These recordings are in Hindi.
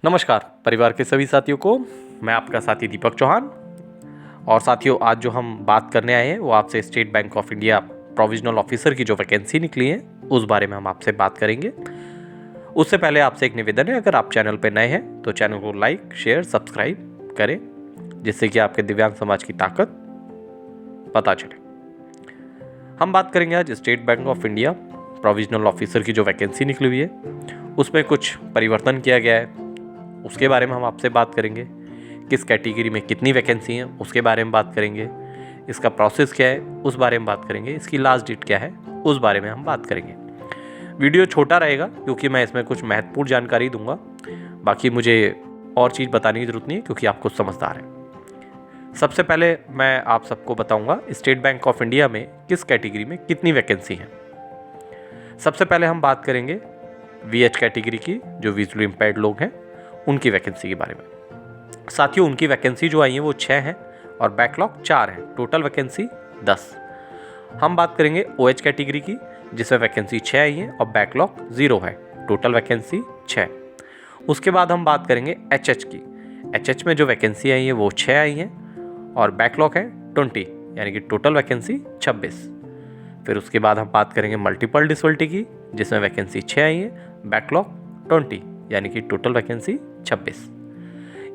नमस्कार परिवार के सभी साथियों को, मैं आपका साथी दीपक चौहान। और साथियों, आज जो हम बात करने आए हैं वो आपसे state bank of India provisional officer की जो वैकेंसी निकली है उस बारे में हम आपसे बात करेंगे। उससे पहले आपसे एक निवेदन है, अगर आप चैनल पर नए हैं तो चैनल को लाइक शेयर सब्सक्राइब करें, जिससे कि आपके दिव्यांग समाज की ताकत पता चले। हम बात करेंगे आज state bank of India provisional officer की जो वैकेंसी निकली हुई है उसमें कुछ परिवर्तन किया गया है, उसके बारे में हम आपसे बात करेंगे। किस कैटेगरी में कितनी वैकेंसी हैं उसके बारे में बात करेंगे। इसका प्रोसेस क्या है उस बारे में बात करेंगे। इसकी लास्ट डेट क्या है उस बारे में हम बात करेंगे। वीडियो छोटा रहेगा क्योंकि मैं इसमें कुछ महत्वपूर्ण जानकारी दूंगा। बाकी मुझे और चीज़ बताने की ज़रूरत नहीं है क्योंकि आप खुद समझदार हैं। सबसे पहले मैं आप सबको बताऊंगा स्टेट बैंक ऑफ इंडिया में किस कैटेगरी में कितनी वैकेंसी हैं। सबसे पहले हम बात करेंगे VH कैटेगरी की, जो विजुअली इम्पेयर्ड लोग हैं उनकी वैकेंसी के बारे में। साथियों, उनकी वैकेंसी जो आई है वो 6 हैं और बैकलॉग 4 है, टोटल वैकेंसी 10। हम बात करेंगे OH कैटेगरी की, जिसमें वैकेंसी 6 आई है और बैकलॉग 0 है, टोटल वैकेंसी 6। उसके बाद हम बात करेंगे HH की। HH में जो वैकेंसी आई है वो 6 आई है और बैकलॉग है 20, यानी कि टोटल वैकेंसी 26। फिर उसके बाद हम बात करेंगे मल्टीपल डिसेबिलिटी की, जिसमें वैकेंसी 6 आई है, बैकलॉग 20, यानी कि टोटल वैकेंसी 26।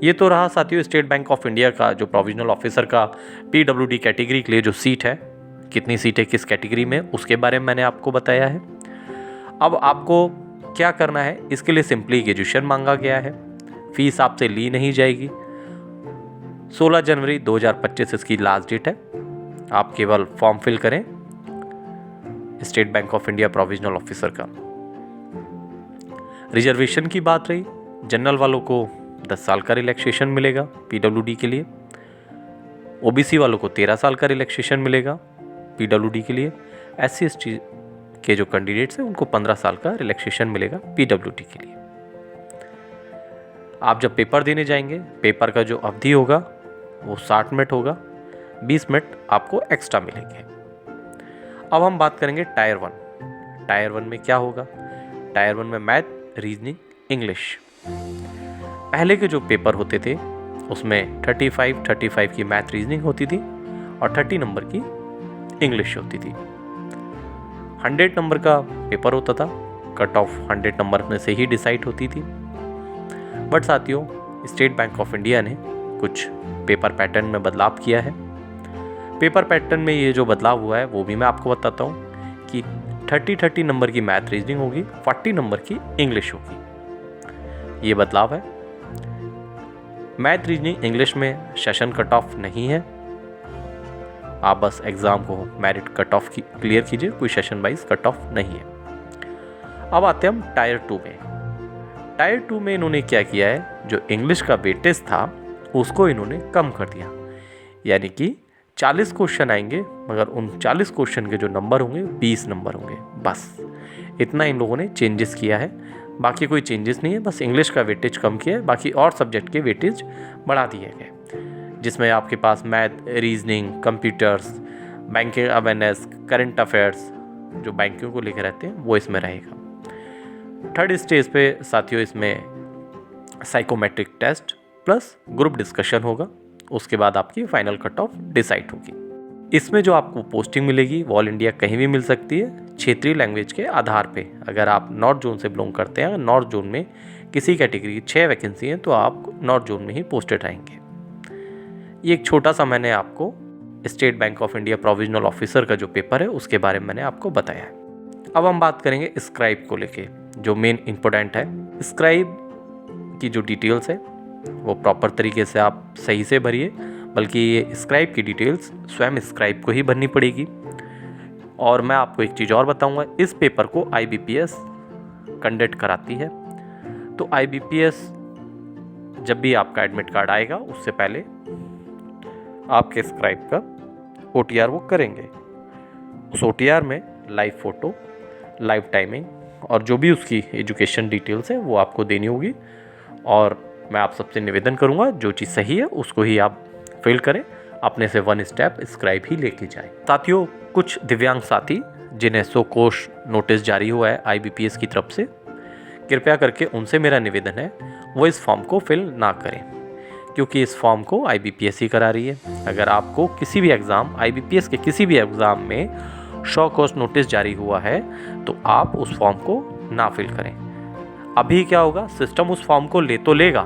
ये तो रहा साथियों स्टेट बैंक ऑफ इंडिया का जो प्रोविजनल ऑफिसर का PWD कैटेगरी के लिए जो सीट है, कितनी सीटें किस कैटेगरी में, उसके बारे में मैंने आपको बताया है। अब आपको क्या करना है, इसके लिए सिंपली ग्रेजुएशन मांगा गया है। फीस आपसे ली नहीं जाएगी। 16 जनवरी 2025 इसकी लास्ट डेट है। आप केवल फॉर्म फिल करें state bank of India provisional officer का। रिजर्वेशन की बात रही, जनरल वालों को 10 साल का रिलैक्सेशन मिलेगा PWD के लिए। OBC वालों को 13 साल का रिलैक्सेशन मिलेगा PWD के लिए। SC ST के जो कैंडिडेट्स हैं उनको 15 साल का रिलैक्सेशन मिलेगा PWD के लिए। आप जब पेपर देने जाएंगे, पेपर का जो अवधि होगा वो 60 मिनट होगा, 20 मिनट आपको एक्स्ट्रा मिलेंगे। अब हम बात करेंगे टायर 1। टायर 1 में क्या होगा? टायर 1 में मैथ, रीजनिंग, इंग्लिश। पहले के जो पेपर होते थे उसमें 35 की मैथ रीजनिंग होती थी और 30 नंबर की इंग्लिश होती थी। 100 नंबर का पेपर होता था, कट ऑफ 100 नंबर में से ही डिसाइड होती थी। बट साथियों, स्टेट बैंक ऑफ इंडिया ने कुछ पेपर पैटर्न में बदलाव किया है। पेपर पैटर्न में ये जो बदलाव हुआ है वो भी मैं आपको बताता हूँ कि 30 नंबर की मैथ रीजनिंग होगी, 40 नंबर की इंग्लिश होगी। ये बदलाव है। मैथ रीजनिंग इंग्लिश में सेशन कट ऑफ नहीं है। आप बस एग्जाम को मेरिट कट ऑफ क्लियर कीजिए, कोई सेशन वाइज कट ऑफ नहीं है। अब आते हैं हम टायर 2 में। टायर 2 में इन्होंने क्या किया है, जो इंग्लिश का वेटेज था उसको इन्होंने कम कर दिया, यानी कि 40 क्वेश्चन आएंगे मगर उन 40 क्वेश्चन के जो नंबर होंगे 20 नंबर होंगे। बस इतना इन लोगों ने चेंजेस किया है, बाकी कोई चेंजेस नहीं है। बस इंग्लिश का वेटेज कम किया है, बाकी और सब्जेक्ट के वेटेज बढ़ा दिए गए, जिसमें आपके पास math, reasoning, computers, banking awareness, current affairs जो बैंकिंग को लेकर रहते हैं वो इसमें रहेगा। थर्ड स्टेज पे साथियों इसमें psychometric test plus group discussion होगा। उसके बाद आपकी फाइनल कट ऑफ डिसाइड होगी। इसमें जो आपको पोस्टिंग मिलेगी वो ऑल इंडिया कहीं भी मिल सकती है, क्षेत्रीय लैंग्वेज के आधार पे। अगर आप नॉर्थ जोन से बिलोंग करते हैं, नॉर्थ जोन में किसी कैटेगरी की 6 वैकेंसी हैं तो आप नॉर्थ जोन में ही पोस्टेड रहेंगे। ये एक छोटा सा मैंने आपको state bank of India provisional officer का जो पेपर है उसके बारे में मैंने आपको बताया है। अब हम बात करेंगे स्क्राइब को लेके, जो मेन इंपॉर्टेंट है। स्क्राइब की जो डिटेल्स है वो प्रॉपर तरीके से आप सही से भरिए, बल्कि ये स्क्राइब की डिटेल्स स्वयं स्क्राइब को ही भरनी पड़ेगी। और मैं आपको एक चीज़ और बताऊंगा, इस पेपर को IBPS कंडक्ट कराती है। तो IBPS जब भी आपका एडमिट कार्ड आएगा उससे पहले आपके स्क्राइब का OTR वो करेंगे। उस OTR में लाइव फ़ोटो, लाइव टाइमिंग और जो भी उसकी एजुकेशन डिटेल्स हैं वो आपको देनी होगी। और मैं आप सबसे निवेदन करूंगा जो चीज़ सही है उसको ही आप फिल करें, अपने से 1 स्टेप स्क्राइब ही लेके जाएं। साथियों, कुछ दिव्यांग साथी जिन्हें सो कोश नोटिस जारी हुआ है IBPS की तरफ से, कृपया करके उनसे मेरा निवेदन है वो इस फॉर्म को फिल ना करें, क्योंकि इस फॉर्म को IBPS ही करा रही है। अगर आपको किसी भी एग्ज़ाम, IBPS के किसी भी एग्ज़ाम में शो कॉज नोटिस जारी हुआ है तो आप उस फॉर्म को ना फिल करें। अभी क्या होगा, सिस्टम उस फॉर्म को ले तो लेगा,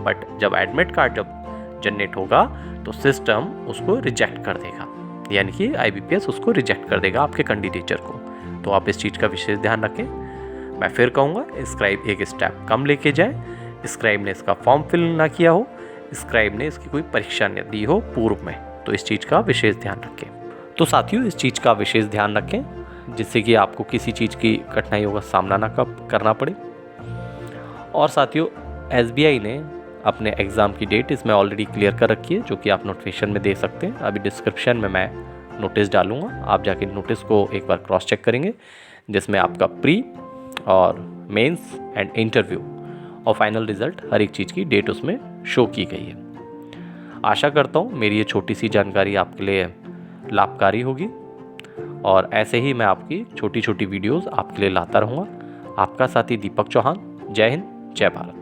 बट जब एडमिट कार्ड जब जनरेट होगा तो सिस्टम उसको रिजेक्ट कर देगा, यानी कि IBPS उसको रिजेक्ट कर देगा आपके कैंडिडेचर को। तो आप इस चीज़ का विशेष ध्यान रखें। मैं फिर कहूँगा, स्क्राइब एक स्टेप कम लेके जाए। स्क्राइब ने इसका फॉर्म फिल ना किया हो, स्क्राइब ने इसकी कोई परीक्षा न दी हो पूर्व में, तो इस चीज़ का विशेष ध्यान रखें। तो साथियों, इस चीज़ का विशेष ध्यान रखें जिससे कि आपको किसी चीज़ की कठिनाइयों का सामना ना करना पड़े। और साथियों, SBI ने अपने एग्ज़ाम की डेट इसमें ऑलरेडी क्लियर कर रखी है, जो कि आप नोटिफिकेशन में देख सकते हैं। अभी डिस्क्रिप्शन में मैं नोटिस डालूंगा, आप जाके नोटिस को एक बार क्रॉस चेक करेंगे, जिसमें आपका प्री और मेंस एंड इंटरव्यू और फाइनल रिजल्ट हर एक चीज़ की डेट उसमें शो की गई है। आशा करता हूँ मेरी ये छोटी सी जानकारी आपके लिए लाभकारी होगी, और ऐसे ही मैं आपकी छोटी छोटी वीडियोस आपके लिए लाता रहूँगा। आपका साथी दीपक चौहान। जय हिंद, जय भारत।